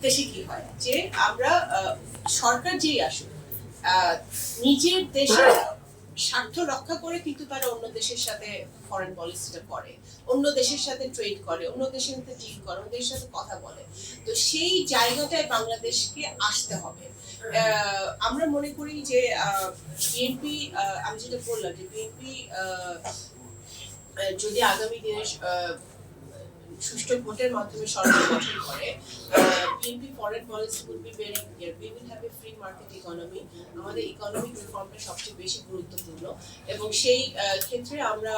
দেশে কি হয় যে আমরা সরকার যেই আসুক নিজের দেশের স্বার্থ রক্ষা করে কিন্তু তারা অন্য দেশের সাথে ফরেন পলিসিটা করে, অন্য দেশের সাথে ট্রেড করে, অন্য দেশের সাথে ডিল করে, অন্য দেশের সাথে কথা বলে। তো সেই জায়গাটায় বাংলাদেশকে আসতে হবে। আমরা মনে করি যে বিএনপি, আমি যেটা বললাম যে বিএনপি যদি আগামী দিনে সুষ্ঠু ভোটের মাধ্যমে সরকার গঠন করে, BNP foreign policy will be very clear. We will have a free market economy. আমাদের ইকোনমিক রিফর্মটা সবচেয়ে বেশি গুরুত্বপূর্ণ এবং সেই ক্ষেত্রে আমরা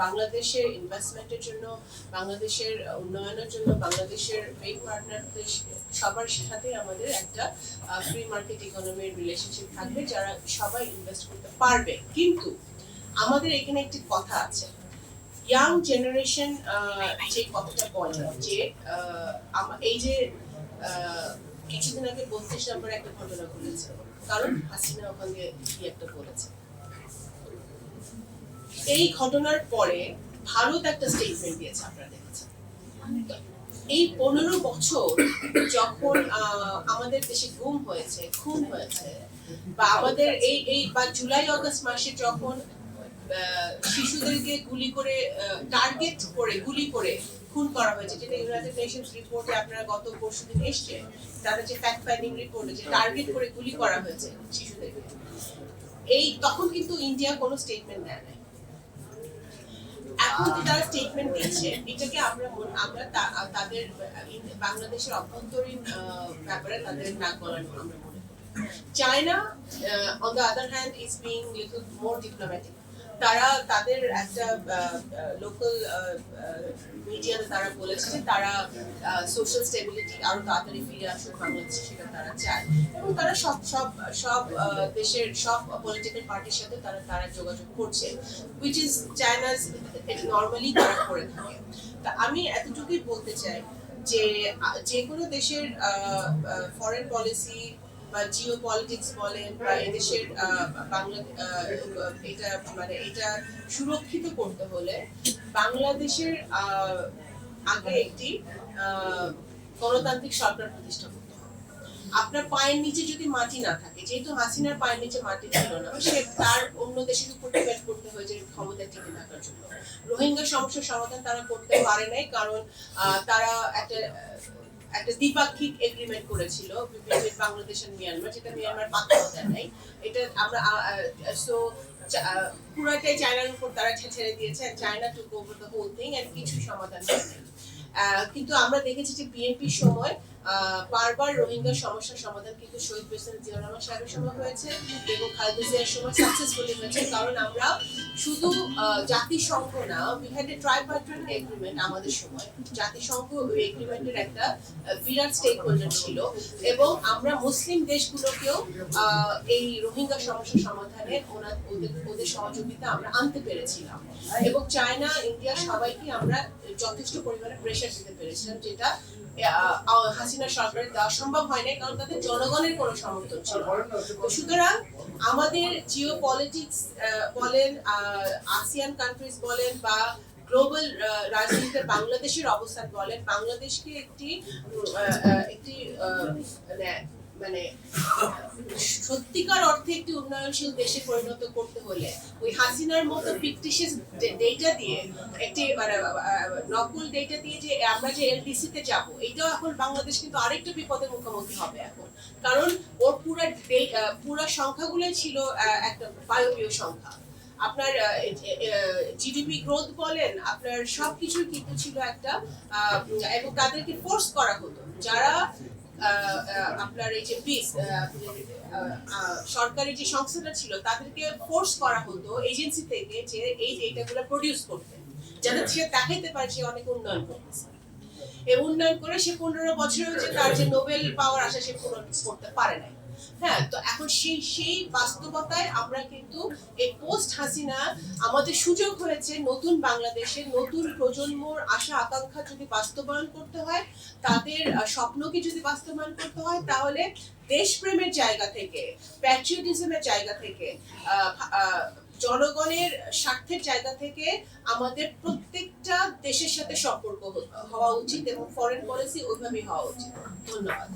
বাংলাদেশের ইনভেস্টমেন্টের জন্য, বাংলাদেশের উন্নয়নের জন্য, বাংলাদেশের ট্রেড পার্টনারদের সবার সাথে আমাদের একটা ফ্রি মার্কেট ইকোনমির রিলেশনশিপ থাকবে, যারা সবাই ইনভেস্ট করতে পারবে। কিন্তু আমাদের এখানে একটি কথা আছে, ইয়াং জেনারেশন যে কথাটা বলে যে এই যে কিছুদিন আগে 32 নম্বরে একটা ঘটনা ঘটেছে, কারণ হাসিনা ওখানে কি একটা বলেছে। এই ঘটনার পরে ভারত একটা স্টেটমেন্ট দিয়েছে, আপনারা দেখেছেন। এই 15 বছর যখন আমাদের দেশে গুম হয়েছে, খুন হয়েছে, বা আমাদের এই বা জুলাই আগস্ট মাসে যখন শিশুদেরকে গুলি করে টার্গেট করে গুলি করে খুন করা হয়েছে, যেটা ইউনাইটেড নেশনস রিপোর্টে আপনারা গত পরশুদিন এসছে, তাদের যে ফ্যাক্ট ফাইন্ডিং রিপোর্টে যে টার্গেট করে গুলি করা হয়েছে শিশুদেরকে, এই তখন কিন্তু ইন্ডিয়া কোনো স্টেটমেন্ট দেয় নাই। এখন যে তারা স্টেটমেন্ট দিচ্ছে, এটাকে আমরা তাদের বাংলাদেশের অভ্যন্তরীণ ব্যাপারে তাদের নাক গলানো আমরা মনে করি। China on the other hand is being little more diplomatic. তারা তাদের একটা লোকাল মিডিয়াতে তারা বলেছে যে তারা সোশ্যাল স্টেবিলিটি আরো তাড়াতাড়ি ফিরে আসুক বাংলাদেশে, সেটা তারা চায় এবং তারা সব সব সব দেশের সব পলিটিক্যাল পার্টির সাথে তারা যোগাযোগ করছে, হুইচ ইজ চায়নাজ নর্মালি তারা করে থাকে। তা আমি এতটুকুই বলতে চাই যে যে কোনো দেশের ফরেন পলিসি বা জিও পলিটিক্স বলেন বা এদেশের এটা মানে এটা সুরক্ষিত করতে হলে বাংলাদেশের আগে একটি গণতান্ত্রিক সরকার প্রতিষ্ঠা করতে হবে। আপনার পায়ের নিচে যদি মাটি না থাকে, যেহেতু হাসিনার পায়ের নিচে মাটি ছিল না, সে তার অন্য দেশের উপর ডিপেন্ড করতে হয়েছে ক্ষমতা টিকে থাকার জন্য। রোহিঙ্গা সমস্যার সমাধান তারা করতে পারে নাই, কারণ তারা একটা দ্বিপাক্ষিক এগ্রিমেন্ট করেছিল বাংলাদেশ আর মিয়ানমার, যেটা মিয়ানমার পাত্তাও দেয় নাই। এটা আমরা সো পুরাটাই চায়নার উপর তারা ছেড়ে দিয়েছে, China took over the whole thing and কিছু সমাধান হয়নি। কিন্তু আমরা দেখেছি যে বিএনপির সময় বারবার রোহিঙ্গা সমস্যার সমাধান কিন্তু শহীদ প্রেসিডেন্ট জিয়াউর রহমান সাহেবের সময় হয়েছে এবং খালেদা জিয়ার সময় সাকসেসফুলি হয়েছে, কারণ আমরা শুধু জাতিসংঘ না, উই হ্যাড এ ট্রাইপার্টাইট এগ্রিমেন্ট। আমাদের সময় জাতিসংঘ ওই এগ্রিমেন্টের একটা বিরাট স্টেক হোল্ডার ছিল এবং আমরা মুসলিম দেশগুলোকেও এই রোহিঙ্গা সমস্যার সমাধানে ওদের সহযোগিতা আমরা আনতে পেরেছিলাম এবং চায়না, ইন্ডিয়া সবাইকে আমরা যথেষ্ট পরিমাণে প্রেশার দিতে পেরেছিলাম, যেটা হাসিনা সরকারের দেওয়া সম্ভব হয় না, কারণ তাদের জনগণের কোনো সমর্থন ছিল। সুতরাং আমাদের জিও পলিটিক্স বলেন, আসিয়ান কান্ট্রিজ বলেন বা গ্লোবাল রাজনীতিতে বাংলাদেশের অবস্থান বলেন, বাংলাদেশকে একটি মানে সত্যিকার অর্থে একটি উন্নয়নশীল দেশে পরিণত করতে হলে ওই হাসিনার মতো ফিকটিশিয়াস ডেটা দিয়ে, একটি মানে নকল ডেটা দিয়ে যে আমরা যে এলডিসি তে যাব, এটাও এখন বাংলাদেশ কিন্তু আরেকটা বিপদের মুখোমুখি হবে এখন, কারণ ওর পুরা সংখ্যাগুলোই ছিল একটা বায়বীয় সংখ্যা। আপনার জিডিপি গ্রোথ বলেন, আপনার সবকিছু কিন্তু ছিল একটা, এবং তাদেরকে ফোর্স করা হতো, যারা আপনার এই যে সরকারি যে সংস্থাটা ছিল তাদেরকে ফোর্স করা হতো এজেন্সি থেকে যে এই ডেটাগুলো প্রডিউস করতে, যাতে সে দেখাইতে পারে সে অনেক উন্নয়ন করতেছে। এই উন্নয়ন করে সে 15 বছরেও যে তার যে নোবেল পাওয়ার আশা সে পূরণ করতে পারে নাই। হ্যাঁ, তো এখন সেই বাস্তবতায় আমরা কিন্তু এই পোস্ট হাসিনা আমাদের সুযোগ হয়েছে নতুন বাংলাদেশের নতুন প্রজন্মর আশা আকাঙ্ক্ষা যদি বাস্তবায়ন করতে হয়, তাদের স্বপ্নকে যদি বাস্তবায়ন করতে হয়, তাহলে দেশপ্রেমের জায়গা থেকে, প্যাট্রিয়টিজমের জায়গা থেকে জনগণের স্বার্থের জায়গা থেকে আমাদের প্রত্যেকটা দেশের সাথে সম্পর্ক হওয়া উচিত এবং ফরেন পলিসি ওইভাবেই হওয়া উচিত। ধন্যবাদ।